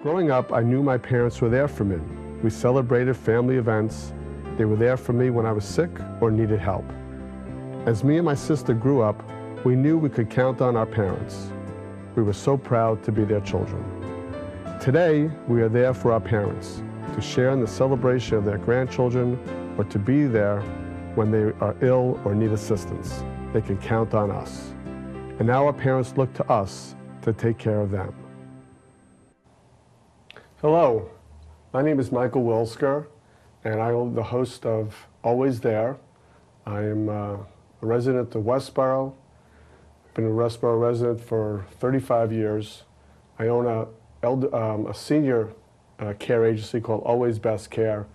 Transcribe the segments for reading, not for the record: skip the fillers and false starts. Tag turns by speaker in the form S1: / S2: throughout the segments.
S1: Growing up, I knew my parents were there for me. We celebrated family events. They were there for me when I was sick or needed help. As me and my sister grew up, we knew we could count on our parents. We were so proud to be their children. Today, we are there for our parents, to share in the celebration of their grandchildren or to be there when they are ill or need assistance. They can count on us. And now our parents look to us to take care of them. Hello, my name is Michael Wilsker, and I am the host of Always There. I am a resident of Westboro. I've been a Westboro resident for 35 years. I own a senior care agency called Always Best Care.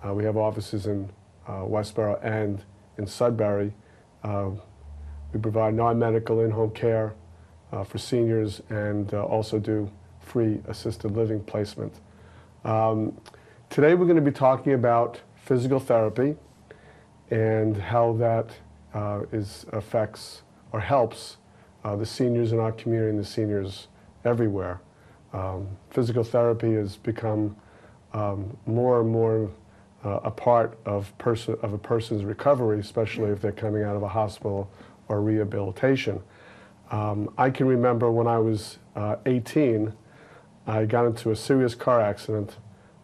S1: We have offices in Westboro and in Sudbury. We provide non-medical in-home care for seniors and also do free assisted living placement. Today we're going to be talking about physical therapy and how that affects or helps the seniors in our community and the seniors everywhere. Physical therapy has become more and more a part of a person's recovery, especially if they're coming out of a hospital or rehabilitation. I can remember when I was 18, I got into a serious car accident,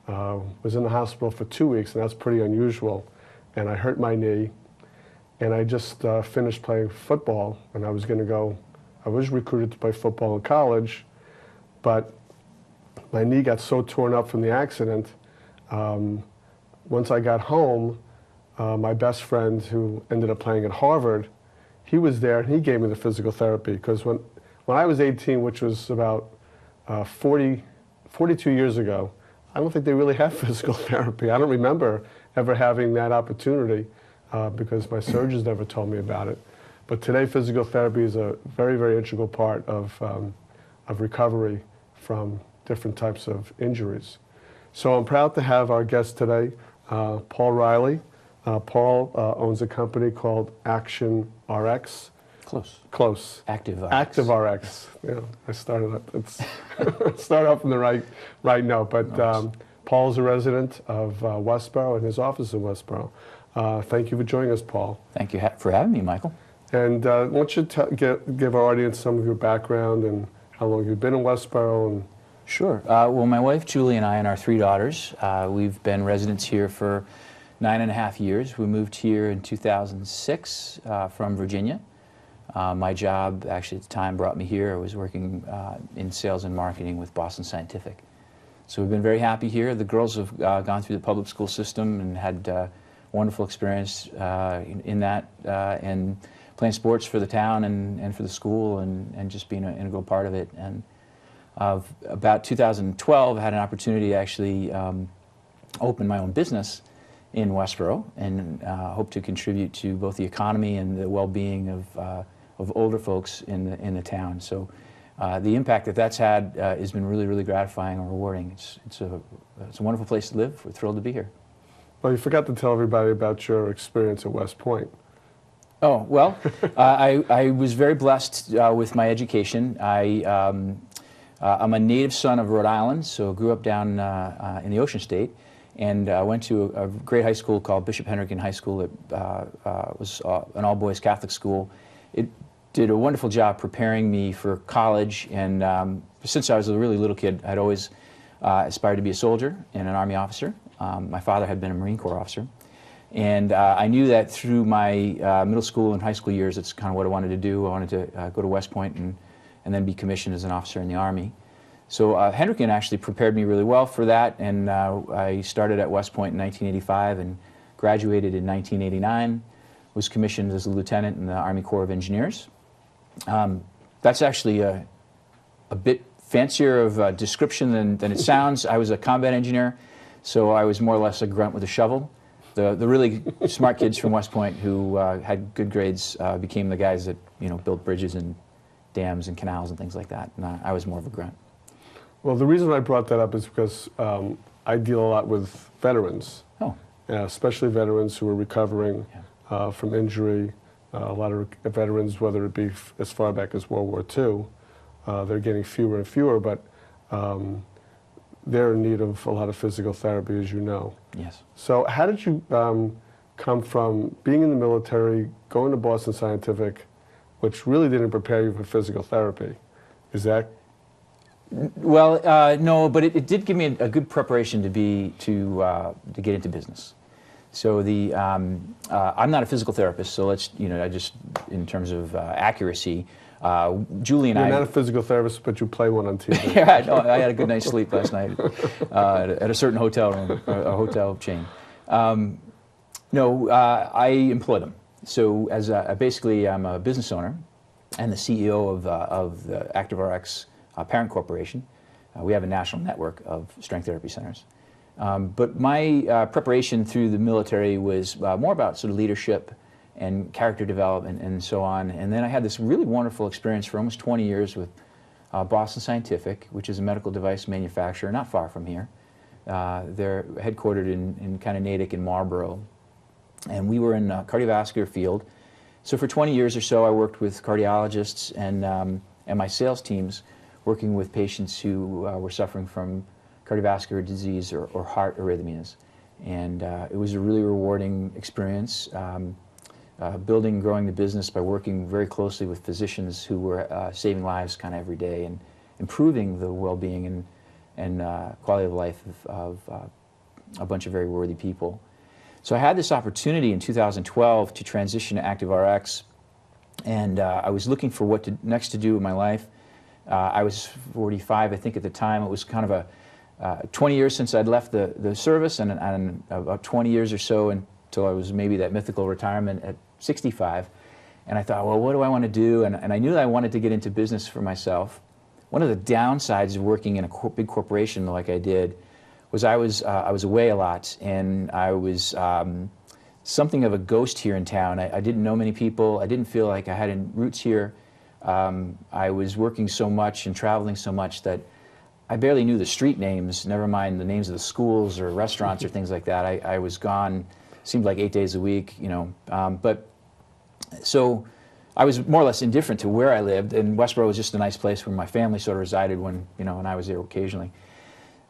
S1: was in the hospital for 2 weeks, and that's pretty unusual, and I hurt my knee, and I just finished playing football, and I was recruited to play football in college, but my knee got so torn up from the accident. Once I got home, my best friend, who ended up playing at Harvard, he was there and he gave me the physical therapy, because when I was 18, which was about 42 years ago, I don't think they really had physical therapy. I don't remember ever having that opportunity because my surgeons never told me about it. But today, physical therapy is a very, very integral part of recovery from different types of injuries. So I'm proud to have our guest today, Paul Riley. Paul owns a company called Action RX. Close.
S2: Active RX.
S1: Active RX. Yeah, I started off from the right note. But nice. Paul's a resident of Westboro and his office in Westboro. Thank you for joining us, Paul.
S2: Thank you for having me, Michael.
S1: And why don't you give our audience some of your background and how long you've been in Westboro? And
S2: Sure. Well, my wife Julie and I and our 3 daughters, we've been residents here for 9.5 years. We moved here in 2006 from Virginia. My job, actually, at the time, brought me here. I was working in sales and marketing with Boston Scientific. So we've been very happy here. The girls have gone through the public school system and had wonderful experience in that, and playing sports for the town and for the school, and just being an integral part of it. And about 2012, I had an opportunity to actually open my own business in Westboro, and hope to contribute to both the economy and the well-being of older folks in the town. So the impact that's had has been really, really gratifying and rewarding. It's a wonderful place to live. We're thrilled to be here.
S1: Well, you forgot to tell everybody about your experience at West Point.
S2: Oh, well, I was very blessed with my education. I'm a native son of Rhode Island, so grew up down in the Ocean State, and went to a great high school called Bishop Hendricken High School. That was an all-boys Catholic school. It did a wonderful job preparing me for college, and since I was a really little kid, I'd always aspired to be a soldier and an Army officer. My father had been a Marine Corps officer, and I knew that through my middle school and high school years, that's kind of what I wanted to do. I wanted to go to West Point and then be commissioned as an officer in the Army. So Hendricken actually prepared me really well for that, and I started at West Point in 1985 and graduated in 1989, was commissioned as a lieutenant in the Army Corps of Engineers. That's actually a bit fancier of a description than it sounds. I was a combat engineer, so I was more or less a grunt with a shovel. The really smart kids from West Point who had good grades became the guys that built bridges and dams and canals and things like that, and I was more of a grunt.
S1: Well, the reason I brought that up is because I deal a lot with veterans, especially veterans who are recovering from injury. A lot of veterans, whether it be as far back as World War II, they're getting fewer and fewer, but they're in need of a lot of physical therapy, as you know.
S2: Yes.
S1: So how did you come from being in the military, going to Boston Scientific, which really didn't prepare you for physical therapy? Is that?
S2: Well, no, but it did give me a good preparation to get into business. So I'm not a physical therapist, so let's, I just, in terms of accuracy, Julie and
S1: You're
S2: I...
S1: not a physical therapist, but you play one on TV.
S2: Yeah, no, I had a good night's sleep last night at a certain hotel room, a hotel chain. No, I employ them. So basically, I'm a business owner and the CEO of the ActiveRx parent corporation. We have a national network of strength therapy centers. But my preparation through the military was more about sort of leadership and character development and so on. And then I had this really wonderful experience for almost 20 years with Boston Scientific, which is a medical device manufacturer not far from here. They're headquartered in kind of Natick and Marlborough. And we were in the cardiovascular field. So for 20 years or so, I worked with cardiologists and my sales teams working with patients who were suffering from cardiovascular disease or heart arrhythmias. And it was a really rewarding experience, building and growing the business by working very closely with physicians who were saving lives kind of every day and improving the well-being and quality of life of a bunch of very worthy people. So I had this opportunity in 2012 to transition to ActiveRx, and I was looking for what next to do with my life. I was 45, I think, at the time. It was kind of a 20 years since I'd left the service, and about 20 years or so until I was maybe that mythical retirement at 65. And I thought, well, what do I want to do? And I knew that I wanted to get into business for myself. One of the downsides of working in a big corporation like I did was I was away a lot, and I was something of a ghost here in town. I didn't know many people. I didn't feel like I had any roots here. I was working so much and traveling so much that I barely knew the street names, never mind the names of the schools or restaurants or things like that. I was gone, seemed like 8 days a week, but so I was more or less indifferent to where I lived, and Westboro was just a nice place where my family sort of resided when I was there occasionally.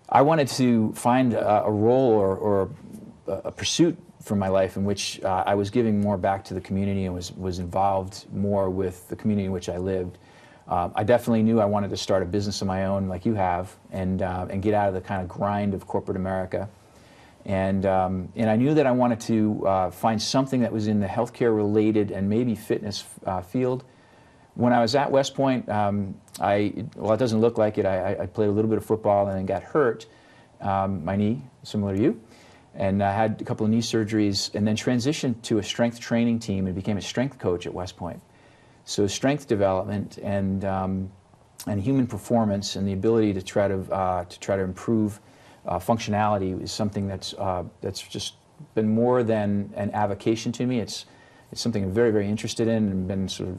S2: I wanted to find a role or a pursuit for my life in which I was giving more back to the community and was involved more with the community in which I lived. I definitely knew I wanted to start a business of my own, like you have, and get out of the kind of grind of corporate America. And I knew that I wanted to find something that was in the healthcare-related and maybe fitness field. When I was at West Point, well, it doesn't look like it. I played a little bit of football and then got hurt, my knee, similar to you, and I had a couple of knee surgeries, and then transitioned to a strength training team and became a strength coach at West Point. So strength development and human performance and the ability to try to improve functionality is something that's just been more than an avocation to me. It's something I'm very, very interested in and been sort of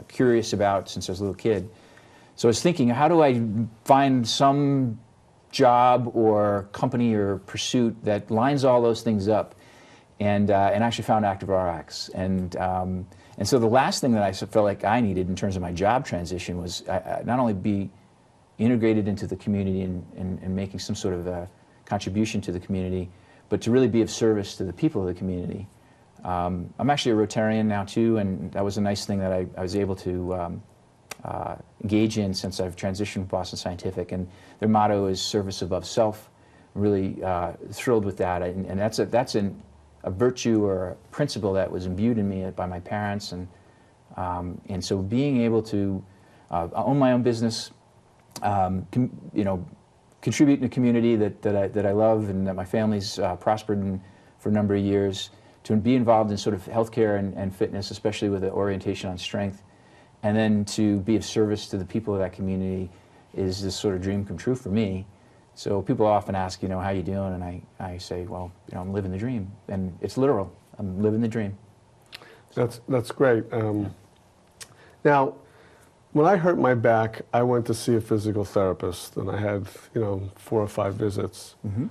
S2: curious about since I was a little kid. So I was thinking, how do I find some job or company or pursuit that lines all those things up? And actually found ActiveRx. And so the last thing that I felt like I needed in terms of my job transition was not only be integrated into the community and making some sort of a contribution to the community, but to really be of service to the people of the community. I'm actually a Rotarian now too, and that was a nice thing that I was able to engage in since I've transitioned from Boston Scientific, and their motto is service above self. I'm really thrilled with that, and that's a virtue or a principle that was imbued in me by my parents, and so being able to own my own business, contribute in a community that I love and that my family's prospered in for a number of years, to be involved in sort of healthcare and fitness, especially with an orientation on strength, and then to be of service to the people of that community is this sort of dream come true for me. So people often ask, how you doing? And I say, well, I'm living the dream. And it's literal. I'm living the dream.
S1: That's great. Now, when I hurt my back, I went to see a physical therapist, and I had, 4 or 5 visits.
S2: Mm-hmm.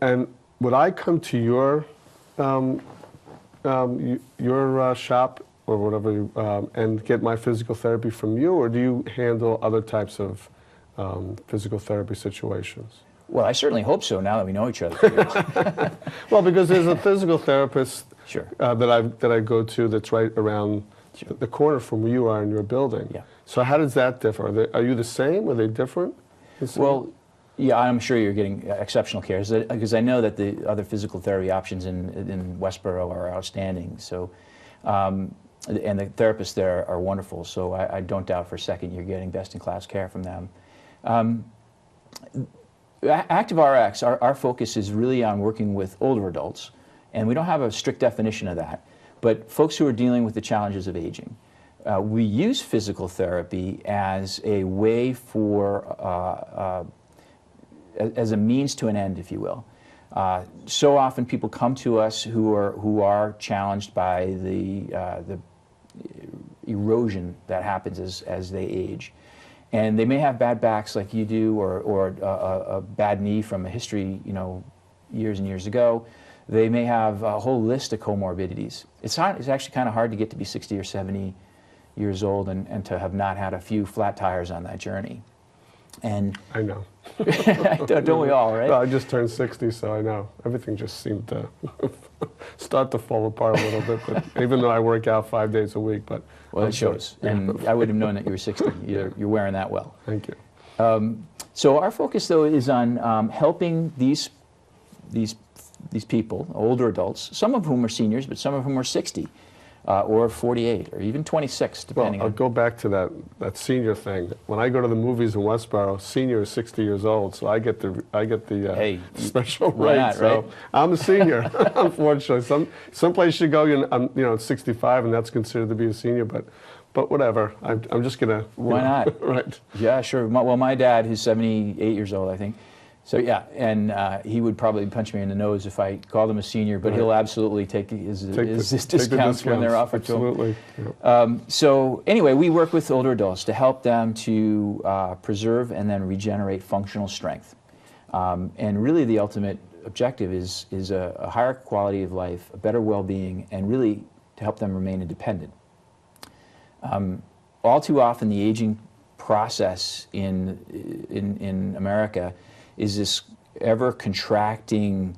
S1: And would I come to your shop or whatever and get my physical therapy from you, or do you handle other types of physical therapy situations?
S2: Well, I certainly hope so now that we know each other for years.
S1: Well, because there's a physical therapist
S2: Sure.
S1: that I go to that's right around the corner from where you are in your building.
S2: Yeah.
S1: So how does that differ? Are you the same? Are they different?
S2: Well, yeah, I'm sure you're getting exceptional care because I know that the other physical therapy options in Westboro are outstanding. So, and the therapists there are wonderful. So I don't doubt for a second you're getting best-in-class care from them. ActiveRx, our focus is really on working with older adults, and we don't have a strict definition of that, but folks who are dealing with the challenges of aging. We use physical therapy as a way for, as a means to an end, if you will. So often people come to us who are challenged by the erosion that happens as they age. And they may have bad backs like you do, or a bad knee from a history, years and years ago. They may have a whole list of comorbidities. It's actually kind of hard to get to be 60 or 70 years old and to have not had a few flat tires on that journey. And
S1: I know.
S2: don't we all, right?
S1: Well, I just turned 60, so I know. Everything just seemed to start to fall apart a little bit, but even though I work out 5 days a week. But
S2: well, it shows. And I would have known that you were 60. You're wearing that well.
S1: Thank you.
S2: So our focus, though, is on helping these people, older adults, some of whom are seniors, but some of whom are 60 or 48 or even 26, depending
S1: I'll go back to that senior thing. When I go to the movies in Westboro, senior is 60 years old, so I get the special
S2: why
S1: rate.
S2: not,
S1: So
S2: right?
S1: I'm a senior, unfortunately. Some place you go, I'm 65, and that's considered to be a senior. But whatever. I'm just gonna.
S2: Why not?
S1: Right.
S2: Yeah, sure. My dad, who's 78 years old, I think. So yeah, and he would probably punch me in the nose if I called him a senior, but he'll absolutely take his discounts when they're offered to him.
S1: Absolutely. Yeah.
S2: So anyway, we work with older adults to help them to preserve and then regenerate functional strength. And really the ultimate objective is a higher quality of life, a better well-being, and really to help them remain independent. All too often the aging process in America is this ever contracting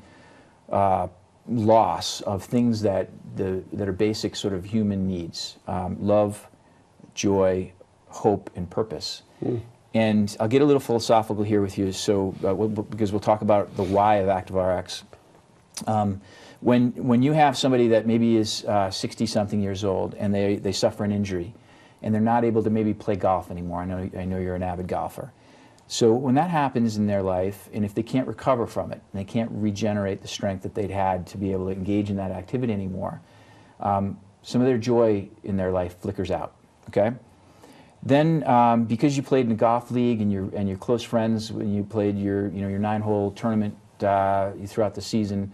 S2: loss of things that are basic sort of human needs: love, joy, hope, and purpose. And I'll get a little philosophical here with you, so because we'll talk about the why of ActiveRx. When you have somebody that maybe is 60-something years old and they suffer an injury, and they're not able to maybe play golf anymore. I know you're an avid golfer. So when that happens in their life, and if they can't recover from it, and they can't regenerate the strength that they'd had to be able to engage in that activity anymore, some of their joy in their life flickers out. Okay. Then, because you played in a golf league and you're close friends when you played your 9-hole tournament throughout the season,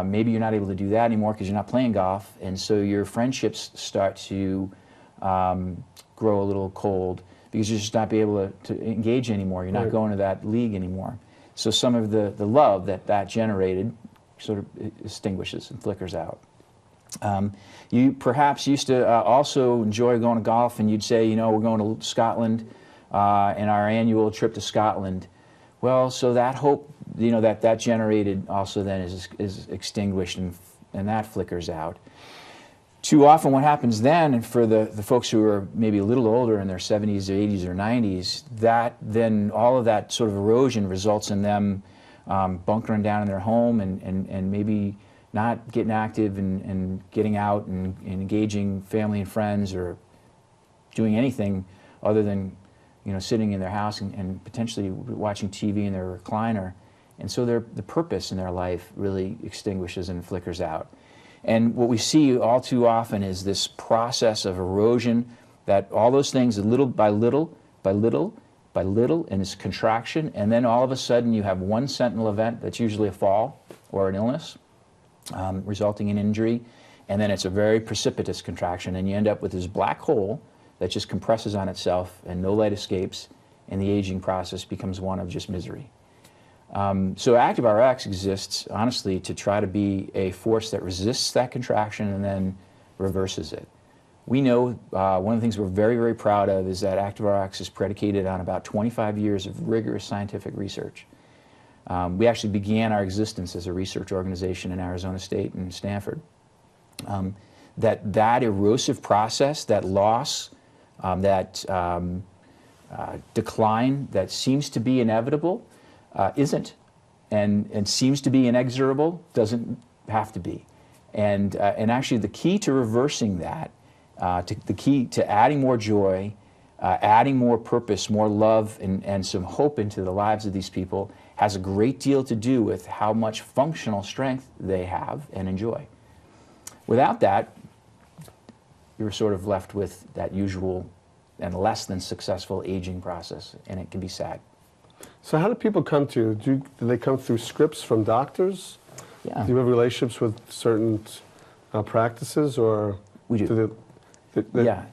S2: maybe you're not able to do that anymore because you're not playing golf, and so your friendships start to grow a little cold because you're just not be able to engage anymore. You're not going to that league anymore. So some of the love that generated sort of extinguishes and flickers out. You perhaps used to also enjoy going to golf, and you'd say, we're going to Scotland, and our annual trip to Scotland. Well, so that hope, that generated also then is extinguished, and that flickers out. Too often what happens then, and for the folks who are maybe a little older in their 70s or 80s or 90s, that then all of that sort of erosion results in them bunkering down in their home and maybe not getting active and getting out and engaging family and friends or doing anything other than sitting in their house and potentially watching TV in their recliner. And so the purpose in their life really extinguishes and flickers out. And what we see all too often is this process of erosion, that all those things little by little, and it's contraction, and then all of a sudden you have one sentinel event that's usually a fall or an illness, resulting in injury, and then it's a very precipitous contraction, and you end up with this black hole that just compresses on itself and no light escapes, and the aging process becomes one of just misery. So ActiveRx exists, honestly, to try to be a force that resists that contraction and then reverses it. We know one of the things we're very, very proud of is that ActiveRx is predicated on about 25 years of rigorous scientific research. We actually began our existence as a research organization in Arizona State and Stanford. That erosive process, that loss, that decline that seems to be inevitable isn't, and seems to be inexorable doesn't have to be. And actually the key to reversing that, the key to adding more joy, adding more purpose, more love, and some hope into the lives of these people has a great deal to do with how much functional strength they have and enjoy. Without that, you're sort of left with that usual and less than successful aging process, and it can be sad.
S1: So how do people come to you? Do they come through scripts from doctors?
S2: Yeah.
S1: Do you have relationships with certain practices, or
S2: We do.
S1: do
S2: Yeah.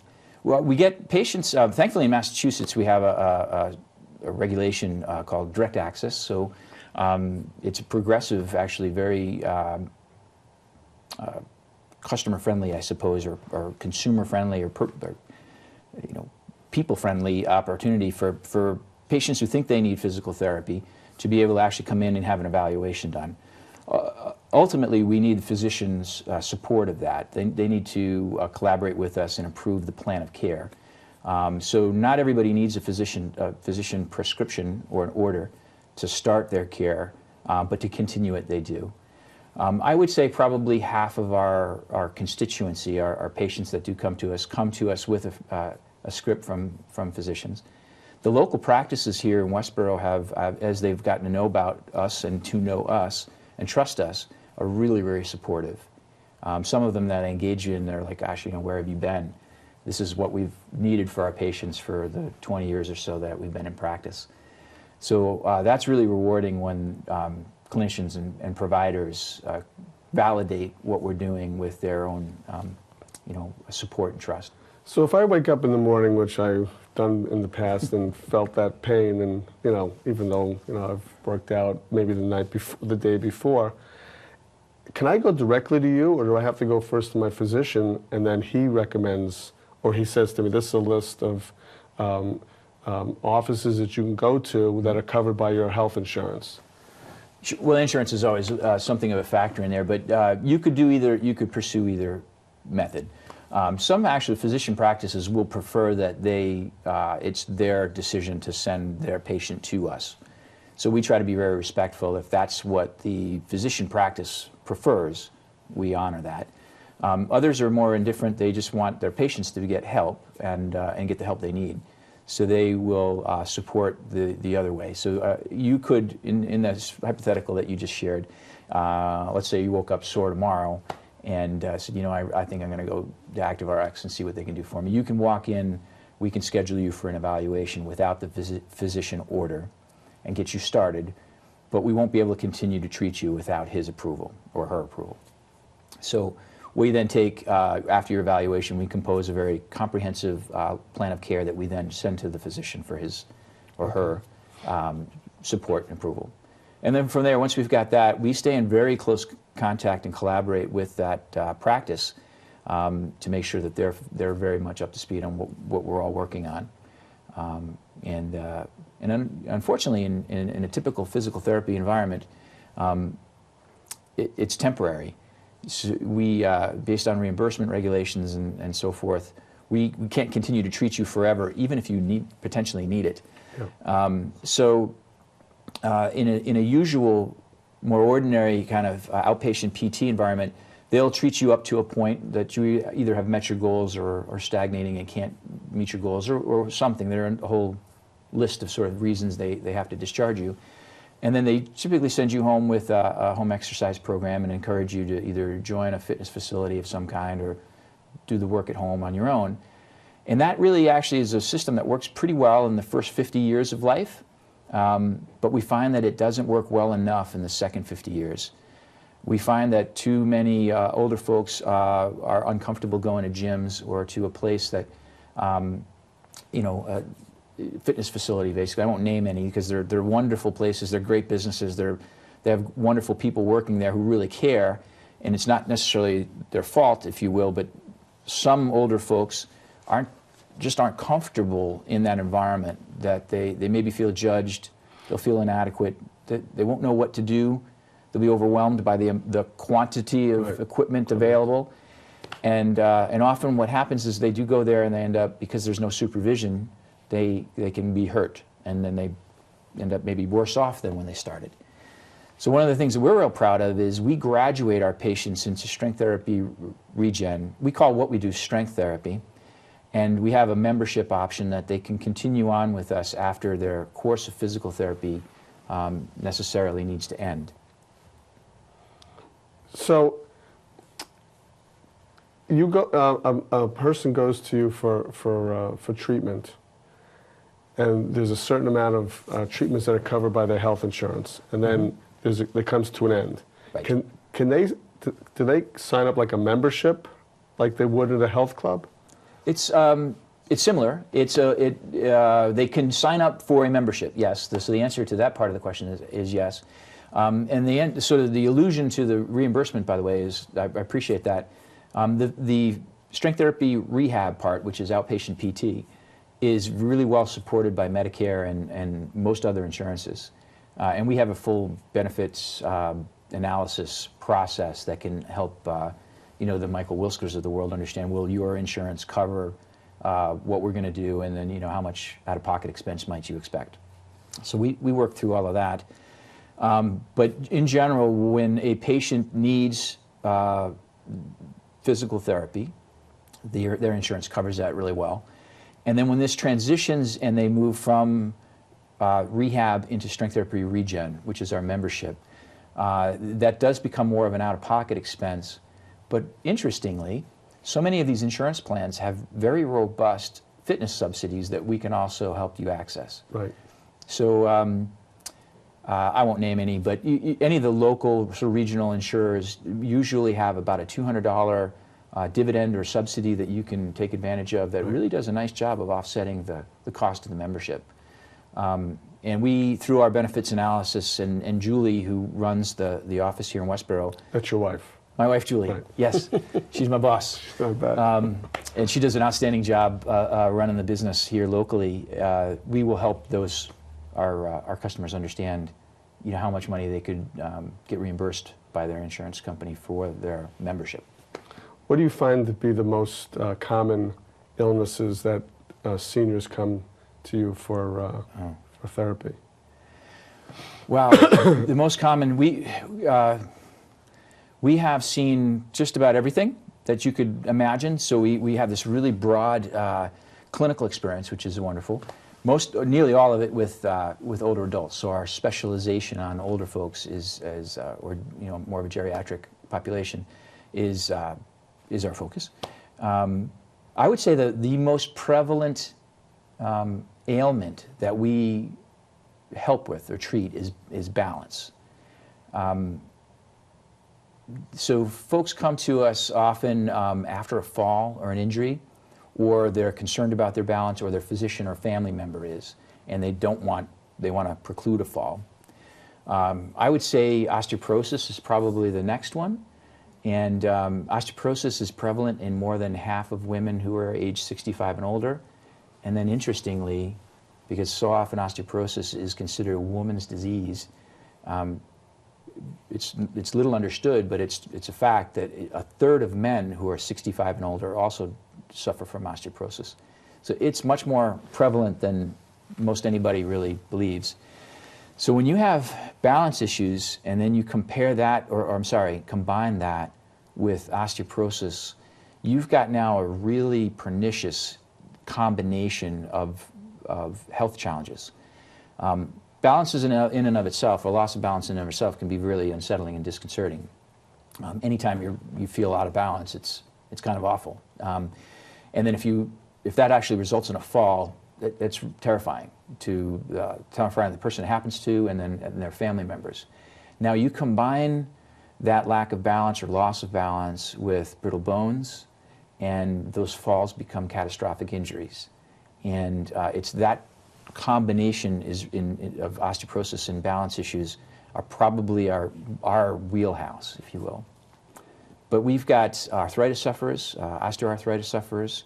S2: Well, we get patients, thankfully in Massachusetts we have a regulation called direct access, so it's a progressive, actually very customer-friendly, I suppose, or consumer-friendly, or people-friendly opportunity for patients who think they need physical therapy to be able to actually come in and have an evaluation done. Ultimately, we need physicians' support of that. They need to collaborate with us and improve the plan of care. So not everybody needs a physician prescription or an order to start their care, but to continue it, they do. I would say probably half of our constituency, our patients that do come to us with a script from physicians. The local practices here in Westboro have, as they've gotten to know about us and to know us and trust us, are really, very supportive. Some of them that engage you and they're like, gosh, where have you been? This is what we've needed for our patients for the 20 years or so that we've been in practice. So that's really rewarding when clinicians and providers validate what we're doing with their own support and trust.
S1: So if I wake up in the morning, which I've done in the past, and felt that pain, and even though I've worked out maybe the day before, can I go directly to you, or do I have to go first to my physician, and then he recommends, or he says to me, this is a list of offices that you can go to that are covered by your health insurance?
S2: Well, insurance is always something of a factor in there, but you could pursue either method. Some actually physician practices will prefer that it's their decision to send their patient to us. So we try to be very respectful. If that's what the physician practice prefers, we honor that. Others are more indifferent. They just want their patients to get help and get the help they need. So they will support the other way. So you could, in this hypothetical that you just shared, let's say you woke up sore tomorrow and said, I think I'm going to go to ActiveRx and see what they can do for me. You can walk in, we can schedule you for an evaluation without the physician order and get you started, but we won't be able to continue to treat you without his approval or her approval. So we then take, after your evaluation, we compose a very comprehensive plan of care that we then send to the physician for his or her support and approval. And then from there, once we've got that, we stay in very close contact and collaborate with that practice to make sure that they're very much up to speed on what we're all working on. And unfortunately, in a typical physical therapy environment, it's temporary. So we, based on reimbursement regulations and so forth, we can't continue to treat you forever, even if you potentially need it. Yeah. In a usual, more ordinary kind of outpatient PT environment, they'll treat you up to a point that you either have met your goals or stagnating and can't meet your goals or something. There are a whole list of sort of reasons they have to discharge you. And then they typically send you home with a home exercise program and encourage you to either join a fitness facility of some kind or do the work at home on your own. And that really actually is a system that works pretty well in the first 50 years of life, but we find that it doesn't work well enough in the second 50 years. We find that too many older folks are uncomfortable going to gyms or to a place that, fitness facility, basically. I won't name any because they're wonderful places. They're great businesses. They have wonderful people working there who really care, and it's not necessarily their fault, if you will, but some older folks just aren't comfortable in that environment, that they maybe feel judged, they'll feel inadequate, that they won't know what to do, they'll be overwhelmed by the quantity of equipment available. And often what happens is they do go there and they end up, because there's no supervision, they can be hurt, and then they end up maybe worse off than when they started. So one of the things that we're real proud of is we graduate our patients into strength therapy regen. We call what we do strength therapy, and we have a membership option that they can continue on with us after their course of physical therapy necessarily needs to end.
S1: So you go, a person goes to you for treatment, and there's a certain amount of treatments that are covered by their health insurance, and then it comes to an end.
S2: Right.
S1: Do they sign up like a membership, like they would at a health club?
S2: It's similar. They can sign up for a membership, yes. So the answer to that part of the question is yes. And sort of the allusion to the reimbursement, by the way, is I appreciate that. The strength therapy rehab part, which is outpatient PT, is really well supported by Medicare and most other insurances. And we have a full benefits analysis process that can help the Michael Wilskers of the world understand, will your insurance cover what we're going to do, and then how much out-of-pocket expense might you expect. So we work through all of that. But in general, when a patient needs physical therapy, their insurance covers that really well. And then when this transitions and they move from rehab into strength therapy regen, which is our membership, that does become more of an out-of-pocket expense. But interestingly, so many of these insurance plans have very robust fitness subsidies that we can also help you access.
S1: Right.
S2: So I won't name any, but any of the local sort of regional insurers usually have about a $200 dividend or subsidy that you can take advantage of that really does a nice job of offsetting the cost of the membership. And we, through our benefits analysis, and Julie, who runs the office here in Westboro.
S1: That's your wife?
S2: My wife, Julie.
S1: Right.
S2: Yes, she's my boss.
S1: She's not bad.
S2: And she does an outstanding job running the business here locally. We will help our customers understand, how much money they could get reimbursed by their insurance company for their membership.
S1: What do you find to be the most common illnesses that seniors come to you for therapy?
S2: Wow, the most common, we have seen just about everything that you could imagine. So we have this really broad clinical experience, which is wonderful. Nearly all of it with older adults. So our specialization on older folks or more of a geriatric population is our focus. I would say that the most prevalent ailment that we help with or treat is balance. So folks come to us often after a fall or an injury, or they're concerned about their balance, or their physician or family member is, and they want to preclude a fall. I would say osteoporosis is probably the next one, and osteoporosis is prevalent in more than half of women who are age 65 and older. And then interestingly, because so often osteoporosis is considered a woman's disease, it's little understood, but it's a fact that a third of men who are 65 and older also suffer from osteoporosis. So it's much more prevalent than most anybody really believes. So when you have balance issues and then you compare that, combine that with osteoporosis, you've got now a really pernicious combination of health challenges. Balance is in and of itself, or loss of balance in and of itself, can be really unsettling and disconcerting. Anytime you feel out of balance, it's kind of awful. And then if that actually results in a fall, that's terrifying to the person it happens to, and their family members. Now you combine that lack of balance or loss of balance with brittle bones, and those falls become catastrophic injuries. And it's that combination of osteoporosis and balance issues are probably our wheelhouse, if you will. But we've got arthritis sufferers, osteoarthritis sufferers,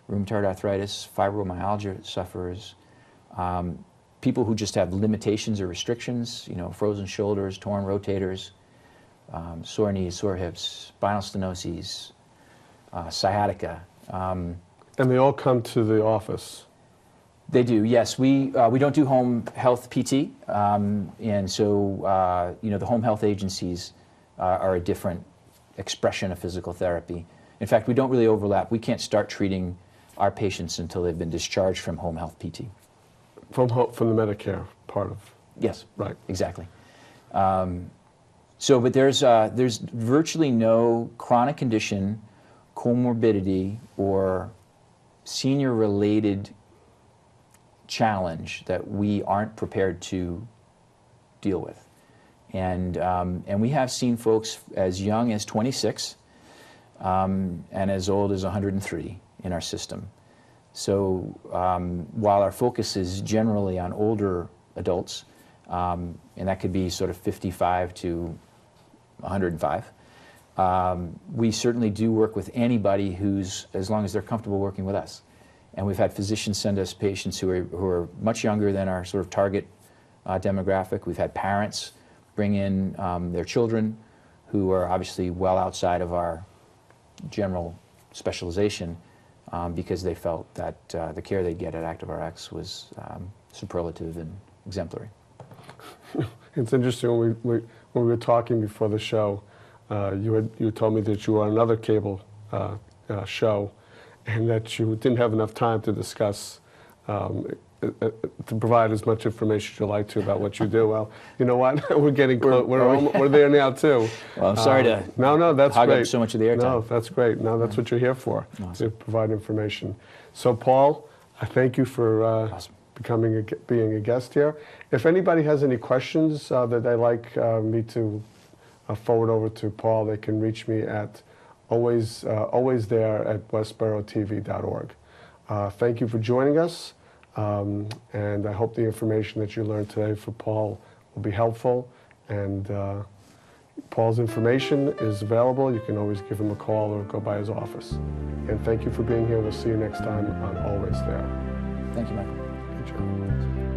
S2: rheumatoid arthritis, fibromyalgia sufferers, people who just have limitations or restrictions, you know, frozen shoulders, torn rotators, sore knees, sore hips, spinal stenoses, sciatica.
S1: And they all come to the office?
S2: They do, yes. We don't do home health PT, and so you know, the home health agencies are a different expression of physical therapy. In fact, we don't really overlap. We can't start treating our patients until they've been discharged from home health PT.
S1: From the Medicare part of?
S2: Yes,
S1: right,
S2: exactly. So, but there's virtually no chronic condition, comorbidity, or senior-related challenge that we aren't prepared to deal with. And we have seen folks as young as 26 and as old as 103 in our system. So while our focus is generally on older adults, and that could be sort of 55 to 105, we certainly do work with anybody who's, as long as they're comfortable working with us. And we've had physicians send us patients who are much younger than our sort of target demographic. We've had parents bring in their children who are obviously well outside of our general specialization because they felt that the care they'd get at ActiveRx was superlative and exemplary.
S1: It's interesting, when we were talking before the show, you told me that you were on another cable show and that you didn't have enough time to discuss, to provide as much information as you like to about what you do. Well, you know what? We're getting close. We're there now too.
S2: Well, I'm sorry to
S1: no, that's
S2: hog
S1: great.
S2: up so much of the airtime.
S1: No, that's great. No, that's what you're here for,
S2: Awesome.
S1: to provide information. So, Paul, I thank you for
S2: Awesome.
S1: being a guest here. If anybody has any questions that they'd like me to forward over to Paul, they can reach me at always there at westboroughTV.org. Thank you for joining us, and I hope the information that you learned today for Paul will be helpful. And Paul's information is available. You can always give him a call or go by his office. And thank you for being here. We'll see you next time on Always There.
S2: Thank you, Michael.
S1: Good job.